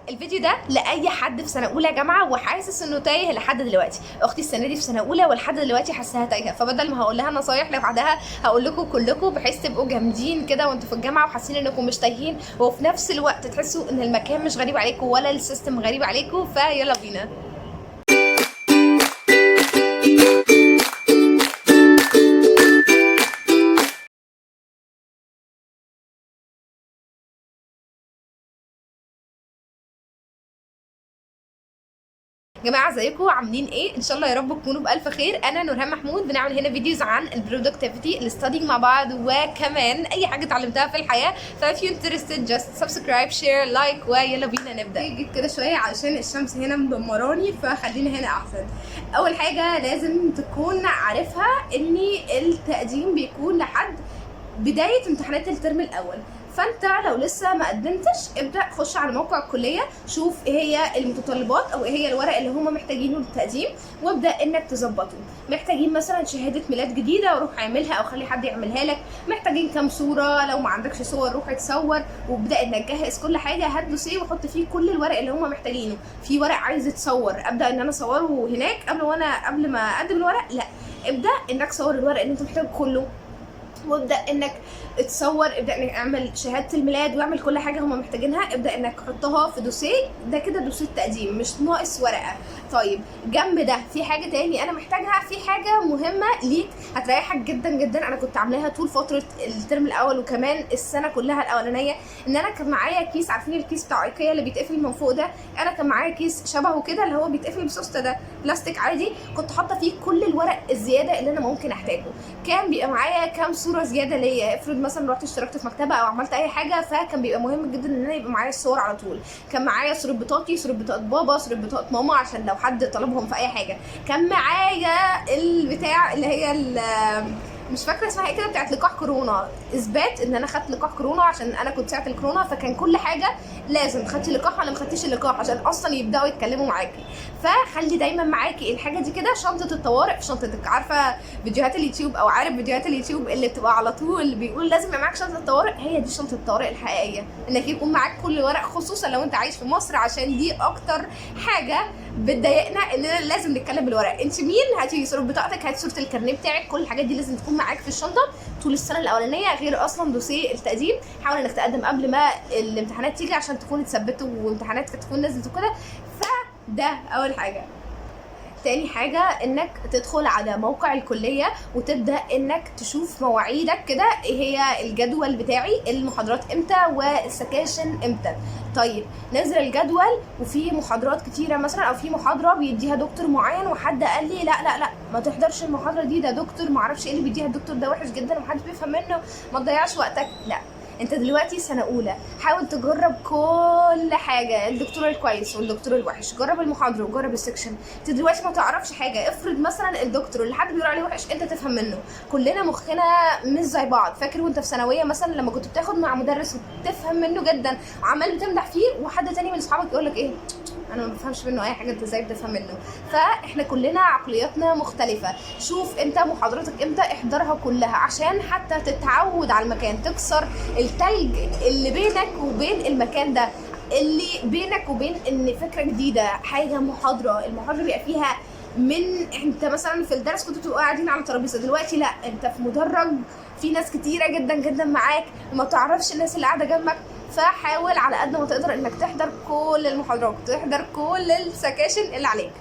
الفيديو ده لاي حد في سنه اولى جامعه وحاسس انه تايه لحد دلوقتي. اختي السنه دي في سنه اولى ولحد دلوقتي حاساها تايهه، فبدل ما هقول لها نصايح لوحدها هقول لكم كلكم بحيث تبقوا جامدين كده وانتوا في الجامعه وحاسين انكم مش تايهين، وفي نفس الوقت تحسوا ان المكان مش غريب عليكم ولا السيستم غريب عليكم. فيلا بينا. جماعه ازيكم عاملين ايه؟ ان شاء الله يا رب تكونوا بالف خير. انا نورهان محمود، بنعمل هنا فيديوز عن البرودكتيفيتي، الستادينج مع بعض، وكمان اي حاجه اتعلمتها في الحياه. فاف يو انترستد جاست سبسكرايب شير لايك ويلا بينا نبدا. جيت كده شويه علشان الشمس هنا مدمراني، فخلينا هنا احسن. اول حاجه لازم تكون عارفها ان التقديم بيكون لحد بدايه امتحانات الترم الاول. فانت لو لسه ما قدمتش ابدا خش على موقع الكليه، شوف ايه هي المتطلبات او ايه هي الورق اللي هم محتاجينه للتقديم وابدا انك تظبطه. محتاجين مثلا شهاده ميلاد جديده وروح اعملها او خلي حد يعملها لك. محتاجين كام صوره، لو ما عندكش صور روح اتصور وابدا انك جهز كل حاجه. هات دوسيه وحط فيه كل الورق اللي هم محتاجينه. في ورق عايز يتصور ابدا ان انا اصوره هناك قبل ما اقدم الورق؟ لا، ابدا انك صور الورق اللي انت محتاجه كله وابدا انك تصور، ابدا انك اعمل شهاده الميلاد واعمل كل حاجه هم محتاجينها. ابدا انك حطها في دوسيه، ده كده دوسيه تقديم مش ناقص ورقه. طيب جنب ده في حاجه تاني انا محتاجها، في حاجه مهمه ليك هتريحك جدا جدا. انا كنت عاملاها طول فتره الترم الاول وكمان السنه كلها الاولانيه، ان انا كان معايا كيس، عارفين الكيس بتاع ايكيا اللي بيتقفل من فوق ده؟ انا كان معايا كيس شبهه كده اللي هو بيتقفل بسوسته، ده بلاستيك عادي. كنت حاطه فيه كل الورق الزياده اللي انا ممكن احتاجه. كان بيبقى معايا كام صوره زياده ليا، افرض مثلا رحت اشتركت في مكتبه او عملت اي حاجه، فكان بيبقى مهم جدا ان انا يبقى معايا الصور على طول. كان معايا صوره بطاقتي، صوره بطاقه بابا، صوره بطاقه ماما عشان لو حد طلبهم في اي حاجه. كان معايا البتاع اللي هي مش فاكره اسمها ايه كده، بتاعت لقاح كورونا، اثبات ان انا خدت لقاح كورونا عشان انا كنت ساعه الكورونا. فكان كل حاجه لازم خدتي لقاح ولا ما خدتيش اللقاح عشان اصلا يبداوا يتكلموا معاكي. فخلي دايما معاكي الحاجه دي كده، شنطه الطوارئ في شنطتك. عارفه فيديوهات اليوتيوب او عارف فيديوهات اليوتيوب اللي بتبقى على طول بيقول لازم يبقى معاك شنطه طوارئ؟ هي دي شنطه الطوارئ الحقيقيه، انك يكون معاك كل ورق، خصوصا لو انت عايش في مصر، عشان دي اكتر حاجه بتضايقنا اننا لازم نتكلم بالورق. انت مين؟ هاتي صوره بطاقتك، هاتي صوره الكارنيه بتاعك، كل الحاجات دي لازم تكون معاك في الشنطه طول السنه الاولانيه. غير اصلا دوسيه التقديم، حاول انك تقدم قبل ما الامتحانات تيجي عشان تكون اتثبتوا وامتحاناتك تكون نزلت وكده. فده اول حاجه. تاني حاجة انك تدخل على موقع الكلية وتبدأ انك تشوف مواعيدك كده، ايه هي الجدول بتاعي، المحاضرات امتى والسكاشن امتى. طيب نزل الجدول وفي محاضرات كتيرة مثلا، او في محاضرة بيديها دكتور معين وحد قال لي لا لا لا ما تحضرش المحاضرة دي، ده دكتور معرفش ايه اللي بيديها، الدكتور ده وحش جدا ومحدش بيفهم منه، ما تضيعش وقتك. لا، انت دلوقتي سنه اولى، حاول تجرب كل حاجه، الدكتور الكويس والدكتور الوحش، جرب المحاضره وجرب السكشن. انت دلوقتي ما تعرفش حاجه، افرض مثلا الدكتور اللي حد بيقول عليه وحش انت تفهم منه. كلنا مخنا مش زي بعض. فاكر وانت في ثانويه مثلا لما كنت بتاخد مع مدرس وتفهم منه جدا وعمال بتمدح فيه، وحد تاني من اصحابك يقول لك ايه انا ما بفهمش منه اي حاجه، انت ازاي بتفهم منه؟ فاحنا كلنا عقلياتنا مختلفه. شوف انت محاضرتك امتى، احضرها كلها عشان حتى تتعود على المكان، تكسر التلج اللي بينك وبين المكان ده، اللي بينك وبين ان فكره جديده، حاجه المحاضره بيبقى فيها من انت مثلا في الدرس كنتوا بتبقوا قاعدين على ترابيزه، دلوقتي لا، انت في مدرج في ناس كتيره جدا جدا معاك وما تعرفش الناس اللي قاعده جنبك. فحاول على قد ما تقدر انك تحضر كل المحاضرات، تحضر كل السكاشن اللي عليك.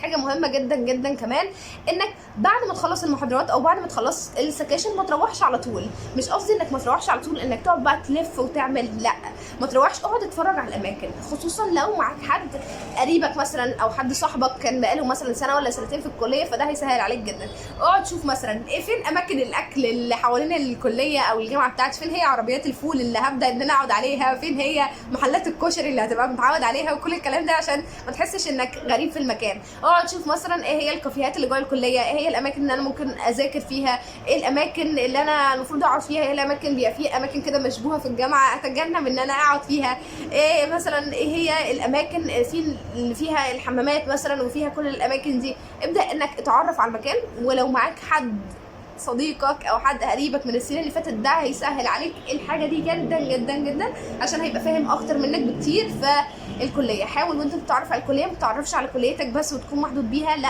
حاجه مهمه جدا جدا كمان، انك بعد ما تخلص المحاضرات او بعد ما تخلص السكاشن ما تروحش على طول. مش قصدي انك ما تروحش على طول انك تقعد بقى تلف وتعمل، لا، ما تروحش، اقعد اتفرج على الاماكن، خصوصا لو معاك حد قريبك مثلا او حد صاحبك كان بقاله مثلا سنه ولا سنتين في الكليه، فده هيسهل عليك جدا. اقعد شوف مثلا ايه، فين اماكن الاكل اللي حوالين الكليه او الجامعه بتاعتي، فين هي عربيات الفول اللي هبدا ان انا اقعد عليها، فين هي محلات الكشري اللي هتبقى متعود عليها، وكل الكلام ده عشان ما تحسش انك غريب في المكان. اقعد شوف مثلا ايه هي الكافيهات اللي جوه الكليه، ايه هي الاماكن اللي انا ممكن اذاكر فيها، ايه الاماكن اللي انا المفروض اقعد فيها، ايه الاماكن بيبقى فيه اماكن كده مشبوهه في الجامعه اتجنب ان انا اقعد فيها، ايه مثلا ايه هي الاماكن اللي فيها الحمامات مثلا وفيها كل الاماكن دي. ابدا انك اتعرف على المكان، ولو معاك حد صديقك او حد قريبك من السنين اللي فاتت ده هيسهل عليك الحاجه دي جدا جدا جدا، عشان هيبقى فاهم اكتر منك بكتير في الكليه. حاول وانت بتتعرف على الكليه ما تتعرفش على كليتك بس وتكون محدود بيها، لا،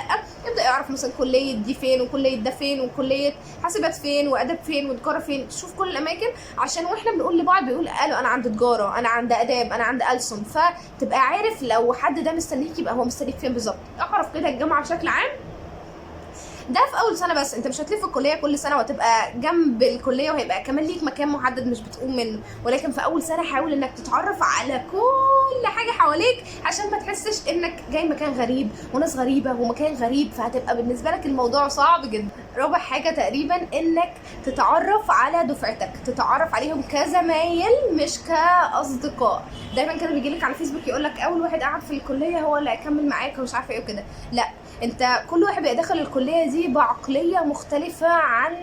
ابدا اعرف مثلا كليه دي فين وكليه ده فين وكليه حاسبات فين واداب فين وتجاره فين، شوف كل الاماكن، عشان واحنا بنقول لبعض قالوا انا عند تجاره، انا عند اداب، انا عند ألسن، فتبقى عارف لو حد ده مستنيك يبقى هو مستنيك فين بالظبط. اعرف كده الجامعه بشكل عام. ده في اول سنه بس، انت مش هتلف الكليه كل سنه وتبقى جنب الكليه وهيبقى كمان ليك مكان محدد مش بتقوم منه، ولكن في اول سنه حاول انك تتعرف على كل حاجه حواليك عشان ما تحسش انك جاي مكان غريب وناس غريبه ومكان غريب، فهتبقى بالنسبه لك الموضوع صعب جدا. رابع حاجه تقريبا انك تتعرف على دفعتك، تتعرف عليهم كزمايل مش كاصدقاء. دايما كانوا بيجي لك على فيسبوك يقول لك اول واحد قاعد في الكليه هو اللي هيكمل معاك ومش عارفه ايه وكده، لا، انت كل واحد بقى داخل الكليه دي بعقليه مختلفه عن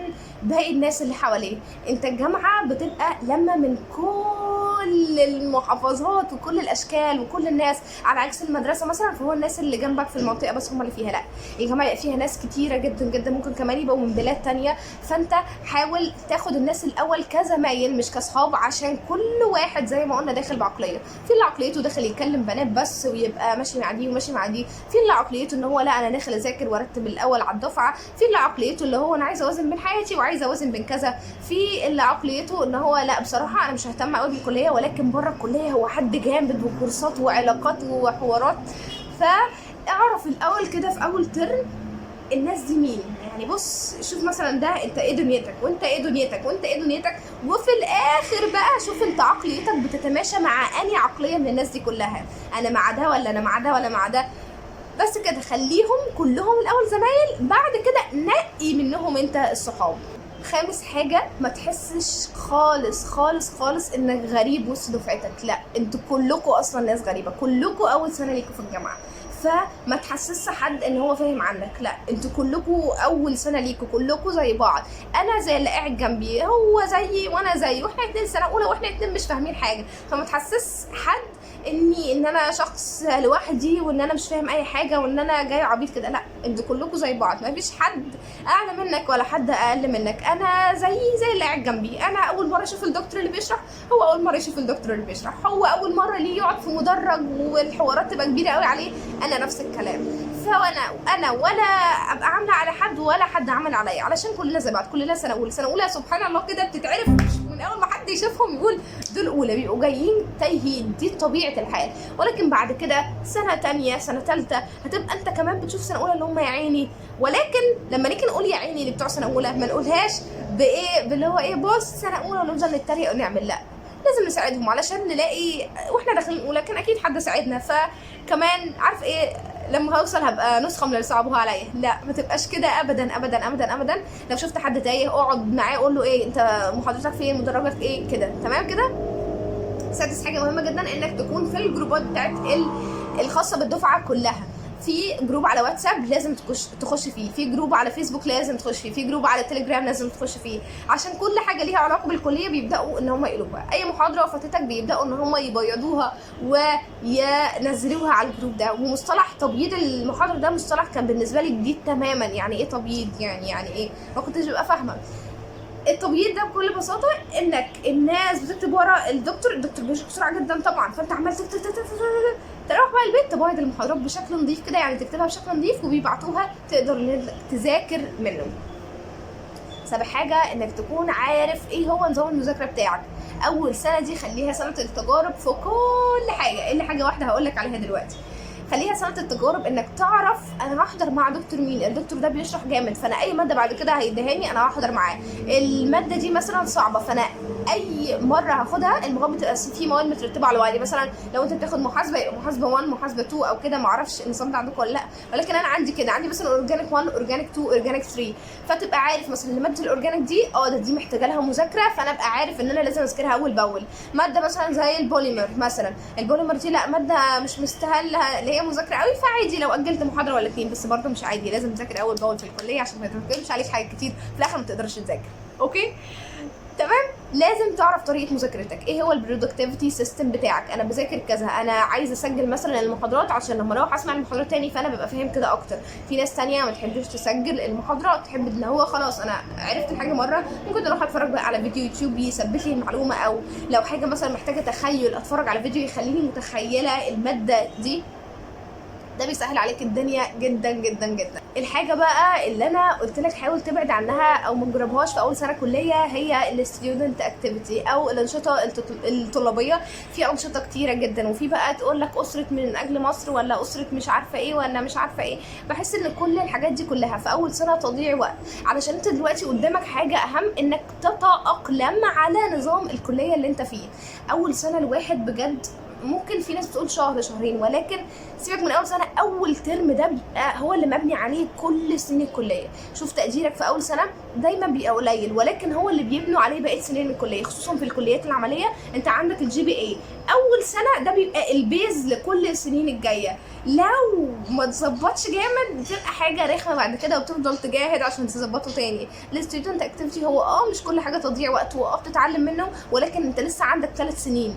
باقي الناس اللي حواليه. انت الجامعه بتبقى لما من كل المحافظات وكل الاشكال وكل الناس، على عكس المدرسه مثلا فهو الناس اللي جنبك في المنطقه بس هم اللي فيها، لا، الجامعه فيها ناس كتيره جدا جدا، ممكن كمان يبقوا من بلاد تانية، فانت حاول تاخد الناس الاول كزمايل مش كاصحاب، عشان كل واحد زي ما قلنا داخل بعقليه. في اللي عقليته داخل يتكلم بنات بس ويبقى ماشي مع دي وماشي مع دي، في اللي عقليته ان هو لا انا داخل اذاكر وارتب الاول على الدفعه، في اللي عقليته اللي هو انا عايزه اوازن بين حياتي وعايزه اوازن بين كذا، في اللي عقليته ان هو لا بصراحه انا مش ههتم قوي بالكليه ولكن بره الكليه هو حد جامد وكورسات وعلاقات وحوارات. فاعرف الاول كده في اول ترم الناس دي مين، يعني بص شوف مثلا ده انت ايه دنيتك وانت ايه دنيتك وانت ايه دنيتك، وفي الاخر بقى شوف انت عقليتك بتتماشى مع انهي عقليه من الناس دي كلها، انا مع ده ولا انا مع ده ولا مع ده. بس كده خليهم كلهم الاول زمايل، بعد كده نقي منهم انت الصحاب. خامس حاجة ما تحسش خالص خالص خالص انك غريب وسط دفعتك، لا، انتوا كلكم اصلا ناس غريبة، كلكم اول سنة ليكوا في الجامعة، فما تحسسش حد ان هو فاهم عنك، لا، انتوا كلكم اول سنة ليكوا، كلكم زي بعض، انا زي اللي قاعد جنبي هو زيي وانا زيي، واحنا اتنين سنة اولى واحنا اتنين مش فاهمين حاجة، فما تحسس حد ان انا شخص لوحدي وان انا مش فاهم اي حاجه وان انا جاي عبيط كده، لا، انتوا كلكم زي بعض، ما فيش حد اعلى منك ولا حد اقل منك، انا زي اللي قاعد جنبي، انا اول مره اشوف الدكتور اللي بيشرح هو اول مره يشوف الدكتور اللي بيشرح، هو اول مره ليه يقعد في مدرج والحوارات تبقى كبيره قوي عليه، انا نفس الكلام، فانا ولا ابقى عامله على حد ولا حد عمل عليا، علشان كلنا زي بعض، كلنا سنه اولى سبحان الله كده بتتعرف من اول ما حد يشوفهم يقول دول اولى، بيبقوا جايين تايهين، دي طبيعه الحال، ولكن بعد كده سنه تانية سنه ثالثه هتبقى انت كمان بتشوف سنه اولى اللي هم يا عيني، ولكن لما نيجي نقول يا عيني اللي بتوع سنه اولى ما نقولهاش بايه باللي هو ايه بص سنه اولى ونفضل نتريق ونعمل، لا، لازم نساعدهم علشان نلاقي واحنا داخلين اولى كان اكيد حد ساعدنا، فكمان عارف ايه لما هوصل هبقى نسخه من اللي صعبوها عليا، لا، ما تبقاش كده ابدا ابدا ابدا ابدا. لو شفت حد تايه اقعد معاه قول له ايه انت محاضرتك فين مدرجك ايه كده، تمام كده. سادس حاجه مهمه جدا انك تكون في الجروبات بتاعت الخاصه بالدفعه كلها، في جروب على واتساب لازم تخش فيه، في جروب على فيسبوك لازم تخش فيه، في جروب على تليجرام لازم تخش فيه، عشان كل حاجه ليها علاقه بالكليه بيبداوا ان هم يقلبوها، اي محاضره فاتتك بيبداوا ان هم يبيضوها وينزلوها على الجروب ده. ومصطلح تبييض المحاضره ده مصطلح كان بالنسبه لي جديد تماما، يعني ايه تبييض، يعني ايه، ما كنتش ببقى فاهمه. التبييض ده بكل بساطه انك الناس بتكتب ورا الدكتور بيشرح بسرعه جدا طبعا، فانت عمال تروح بقى البيت تبيض المحاضرات بشكل نظيف كده، يعني تكتبها بشكل نظيف وبيبعتوها تقدر تذاكر منه. سابع حاجه انك تكون عارف ايه هو نظام المذاكره بتاعك. اول سنه دي خليها سنه التجارب في كل حاجه، الا حاجه واحده هقول لك عليها دلوقتي، خليها سنه التجارب، انك تعرف انا هحضر مع دكتور مين، الدكتور ده بيشرح جامد فانا اي ماده بعد كده هيديهاني انا هحضر معاه، الماده دي مثلا صعبه فانا اي مره هاخدها، المواد بتبقى في مواد مترتبه على وعي، مثلا لو انت بتاخد محاسبه يبقى محاسبه 1 محاسبه 2 او كده، ما اعرفش النظام ده عندكم ولا لا، ولكن انا عندي كده، عندي مثلا اورجانيك 1 اورجانيك 2 اورجانيك 3، فتبقى عارف مثلا ان ماده الاورجانيك دي دي محتاجه لها مذاكره، فانا ابقى عارف ان انا لازم اذاكرها اول باول. ماده مثلا زي البوليمر مثلا، البوليمر دي لا ماده مش مستاهل اللي هي مذاكره قوي، فعادي لو اجلت محاضره ولا اتنين، بس برضه مش عادي، لازم تذاكر اول باول في الكليه عشان ما يتراكمش عليك حاجات كتير في الاخر ما تقدرش تذاكر. اوكي تمام. لازم تعرف طريقه مذاكرتك، ايه هو البرودكتيفيتي سيستم بتاعك. انا بذاكر كذا، انا عايزه اسجل مثلا المحاضرات عشان لما اروح اسمع المحاضرات تاني فانا ببقى فاهم كده اكتر. في ناس تانية ما تحبش تسجل المحاضرات، تحب ان هو خلاص انا عرفت الحاجه مره ممكن اروح اتفرج بقى على فيديو يوتيوب يثبت لي المعلومه، او لو حاجه مثلا محتاجه تخيل اتفرج على فيديو يخليني متخيله الماده دي. ده بيسهل عليك الدنيا جدا جدا جدا. الحاجه بقى اللي انا قلت لك حاول تبعد عنها او ما تجربهاش في اول سنه كليه هي الستودنت اكتيفيتي او الانشطه الطلابيه. في انشطه كتيره جدا، وفي بقى تقول لك اسره من اجل مصر ولا اسره مش عارفه ايه ولا مش عارفه ايه. بحس ان كل الحاجات دي كلها في اول سنه تضييع وقت، علشان انت دلوقتي قدامك حاجه اهم، انك تتاقلم على نظام الكليه اللي انت فيه. اول سنه الواحد بجد ممكن في ناس بتقول شهر شهرين، ولكن سيبك من اول سنه، اول ترم ده بيبقى هو اللي مبني عليه كل سنين الكليه. شوف تقديرك في اول سنه دايما بيبقى قليل، ولكن هو اللي بيبنوا عليه بقيه سنين الكليه، خصوصا في الكليات العمليه. انت عندك الجي بي اي اول سنه ده بيبقى البيز لكل السنين الجايه. لو ما تظبطش جامد بتبقى حاجه رخمه بعد كده، وبتفضل تجاهد عشان تظبطه تاني. الستودنت اكتيفيتي هو مش كل حاجه تضييع وقت، بتتعلم منه، ولكن انت لسه عندك 3 سنين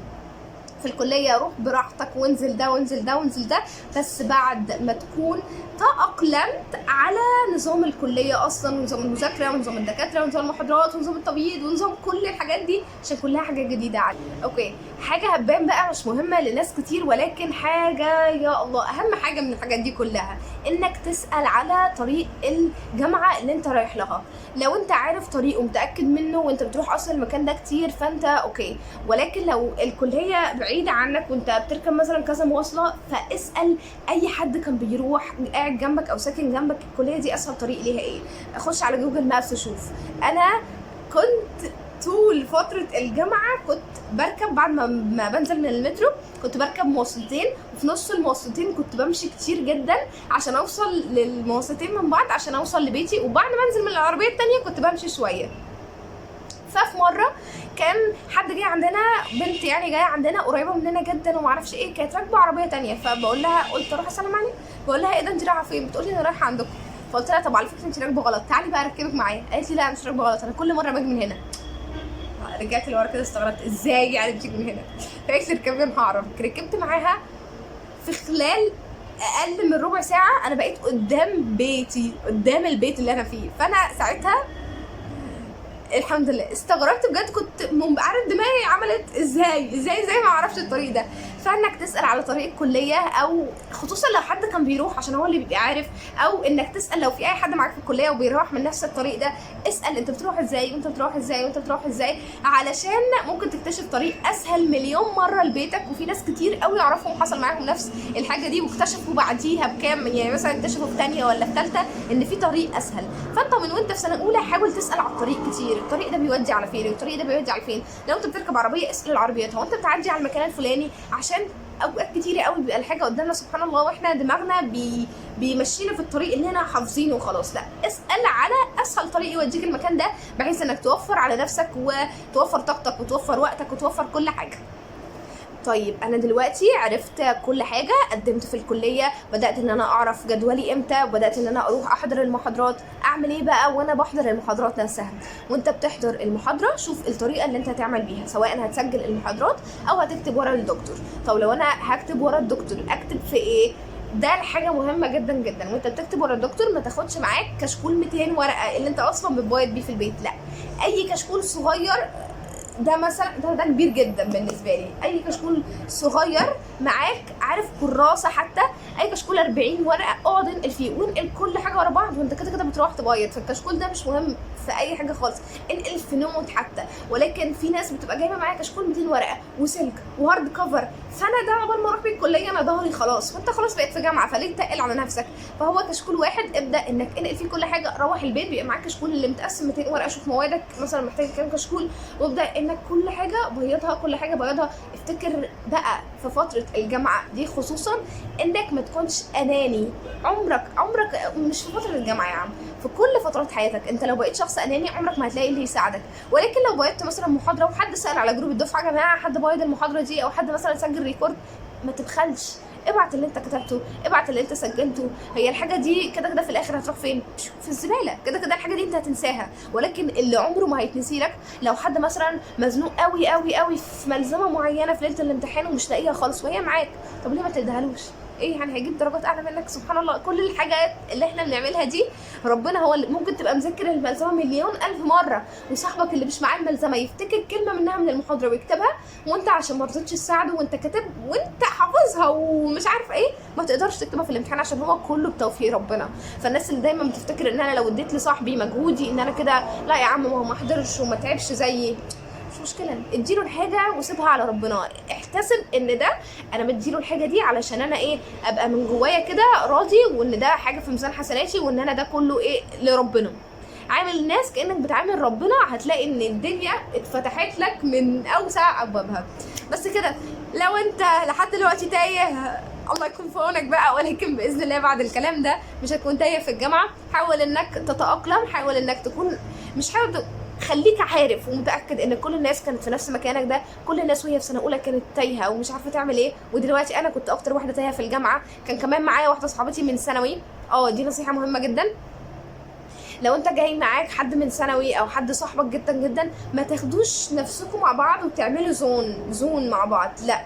في الكليه. روح براحتك وانزل ده وانزل ده وانزل ده، بس بعد ما تكون تأقلمت على نظام الكليه اصلا، ونظام المذاكره ونظام الدكاتره ونظام المحاضرات ونظام التبييض ونظام كل الحاجات دي، عشان كلها حاجه جديده عليك. اوكي، حاجه هتبان بقى مش مهمه لناس كتير، ولكن حاجه يا الله اهم حاجه من الحاجات دي كلها، انك تسال على طريق الجامعه اللي انت رايح لها. لو انت عارف طريق ومتاكد منه وانت بتروح اصلا المكان ده كتير فانت اوكي، ولكن لو الكليه بعيده عنك وانت بتركب مثلا كذا مواصله، فاسال اي حد كان بيروح قاعد جنبك او ساكن جنبك الكليه دي اسهل طريق ليها ايه. اخش على جوجل مابس وشوف. انا كنت طول فترة الجامعة كنت بركب بعد ما بنزل من المترو، كنت بركب مواصلتين، وفي نص المواصلتين كنت بمشي كتير جدا عشان اوصل للمواصلتين من بعض عشان اوصل لبيتي، وبعد ما انزل من العربية التانية كنت بمشي شوية. ففي مره كان حد جاي عندنا، بنت يعني جايه عندنا قريبه مننا جدا ومعرفش ايه، كانت راكبه عربيه تانية، فبقول لها قلت اروح اسلم عليها، بقول لها ايه ده انت رايحه فين؟ بتقول لي انا رايحه عندكم. فقلت لها طب على فكره انت راكبه غلط، تعالي بقى اركبك معايا. قالت لي لا مش راكبه غلط، انا كل مره باجي من هنا. رجعت لورا كده استغربت ازاي يعني بتيجي من هنا. فقالت لي اركبي انا هعرفك. ركبت معاها، في خلال اقل من ربع ساعه انا بقيت قدام بيتي، قدام البيت اللي انا فيه. فانا ساعتها الحمد لله استغربت بجد، كنت عارف دماغي عملت ازاي ما عرفت الطريق ده. فانك تسال على طريق الكليه، او خصوصا لو حد كان بيروح عشان هو اللي بيبقى عارف، او انك تسال لو في اي حد معاك في الكليه وبيروح من نفس الطريق ده، اسال انت بتروح ازاي وانت بتروح ازاي وانت بتروح ازاي، علشان ممكن تكتشف طريق اسهل مليون مره لبيتك. وفي ناس كتير قوي يعرفهم حصل معاهم نفس الحاجه دي واكتشفوا بعديها بكام، يعني مثلا اكتشفوا في ثانيه ولا في ثالثه ان في طريق اسهل. فانت من وانت في سنه اولى حاول تسال على الطريق كتير، الطريق ده بيودي على فين، الطريق ده بيودي على فين. لو انت بتركب عربيه اسال العربيات هو انت بتعدي على المكان الفلاني، عشان اوقات كتيره قوي بيبقى الحاجه قدامنا سبحان الله واحنا دماغنا بيمشينا في الطريق اللي احنا حافظينه وخلاص. لا، اسال على اسهل طريق يوديك المكان ده، بحيث انك توفر على نفسك وتوفر طاقتك وتوفر وقتك وتوفر كل حاجه. طيب انا دلوقتي عرفت كل حاجه، قدمت في الكليه، بدات ان انا اعرف جدولي امتى، وبدات ان انا اروح احضر المحاضرات. اعمل ايه بقى وانا بحضر المحاضرات نفسها؟ وانت بتحضر المحاضره شوف الطريقه اللي انت هتعمل بيها، سواء هتسجل المحاضرات او هتكتب ورا الدكتور. طب لو انا هكتب ورا الدكتور اكتب في ايه؟ ده حاجه مهمه جدا جدا. وانت بتكتب ورا الدكتور ما تاخدش معاك كشكول 200 ورقه اللي انت اصلا بتبيض بيه في البيت، لا، اي كشكول صغير. ده مثلا ده كبير جدا بالنسبه لي، اي كشكول صغير معاك، عارف كراسه حتى، اي كشكول 40 ورقه اقعد انقل فيه، وانقل كل حاجه ورا بعض، وانت كده كده بتروح تبيض. فالكشكول ده مش مهم في اي حاجه خالص، انقل في نوت حتى. ولكن في ناس بتبقى جايبه معايا كشكول 200 ورقه وسلك وهارد كفر، فانا ده عقبال ما اروح بيه الكليه انا ظهري خلاص، وانت خلاص بقيت في جامعه، فليه تقل على نفسك؟ فهو كشكول واحد، ابدا انك انقل فيه كل حاجه. روح البيت بيبقى معاك كشكول اللي متقسم 200 ورقه، شوف موادك مثلا محتاجه كام كشكول، وابدا انك كل حاجه بيضها، كل حاجه بيضها. افتكر بقى في فتره الجامعه دي خصوصا انك ما تكونش اناني. عمرك مش في فتره الجامعه يا عم، في كل فترات حياتك انت لو بقيت شخص اناني عمرك ما هتلاقي اللي يساعدك. ولكن لو بيضت مثلا محاضره وحد سال على جروب الدفعه يا جماعه حد بيض المحاضره دي، او حد مثلا سجل ريكورد، ما تبخلش، ابعت اللي انت كتبته، ابعت اللي انت سجلته. هي الحاجه دي كده كده في الاخر هتروح فين؟ في الزباله. كده كده الحاجه دي انت هتنساها، ولكن اللي عمره ما هيتنسي لك لو حد مثلا مزنوق قوي قوي قوي في ملزمه معينه في ليله الامتحان ومش لاقيها خالص وهي معاك، طب ليه ما تديهالوش؟ ايه يعني هيجيب درجات اعلى منك؟ سبحان الله. كل الحاجات اللي احنا بنعملها دي ربنا هو اللي ممكن تبقى مذاكر الملزمه مليون الف مره، وصاحبك اللي مش معاه الملزمه يفتكر كلمه منها من المحاضره ويكتبها، وانت عشان ما رضيتش تساعده وانت كاتب وانت حافظها ومش عارف ايه ما تقدرش تكتبها في الامتحان عشان هو كله بتوفيق ربنا. فالناس اللي دايما بتفتكر ان انا لو اديت لصاحبي مجهودي ان انا كده لا يا عم ما هو ما حضرش وما تعبش زيي، مش مشكله، اديله الحاجه وسيبها على ربنا. احتسب ان ده انا مديله الحاجه دي علشان انا ايه، ابقى من جوايا كده راضي وان ده حاجه في ميزان حسناتي وان انا ده كله ايه لربنا. عامل الناس كانك بتعامل ربنا، هتلاقي ان الدنيا اتفتحت لك من اوسع ابوابها. بس كده. لو انت لحد دلوقتي تايه الله يكون في عونك بقى، ولكن باذن الله بعد الكلام ده مش هتكون تايه في الجامعه. حاول انك تتاقلم، حاول انك تكون مش حاول خليك عارف ومتاكد ان كل الناس كانت في نفس مكانك ده. كل الناس وهي في سنه اولى كانت تايهه ومش عارفه تعمل ايه، ودلوقتي انا كنت اكتر واحده تايهه في الجامعه. كان كمان معايا واحده صاحبتي من ثانوي. دي نصيحه مهمه جدا. لو انت جاي معاك حد من ثانوي او حد صاحبك جدا جدا، ما تاخدوش نفسكم مع بعض وتعملوا زون مع بعض، لا،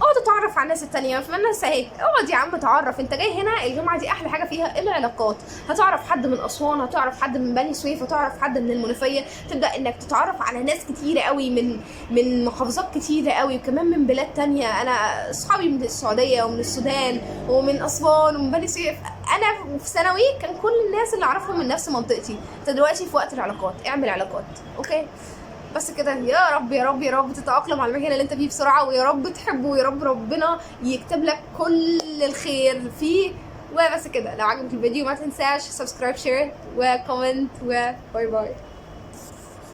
اقعد تتعرف على الناس التانية. في الناس اهي، اقعد يا عم اتعرف. انت جاي هنا الجامعه دي احلى حاجه فيها العلاقات. هتعرف حد من اسوان، هتعرف حد من بني سويف، هتعرف حد من المنوفيه، تبدا انك تتعرف على ناس كتيره قوي من محافظات كتيره قوي وكمان من بلاد تانية. انا اصحابي من السعوديه ومن السودان ومن اسوان ومن بني سويف. انا في ثانوي كان كل الناس اللي اعرفهم من نفس منطقتي. انت دلوقتي في وقت العلاقات، اعمل علاقات. اوكي بس كده. يا رب يا رب يا رب تتأقلم على المكان اللي انت فيه بسرعة، ويا رب تحبه، ويا رب ربنا يكتب لك كل الخير فيه. وبس كده. لو عجبك الفيديو ما تنساش سبسكرايب، شير وكومنت، وباي باي.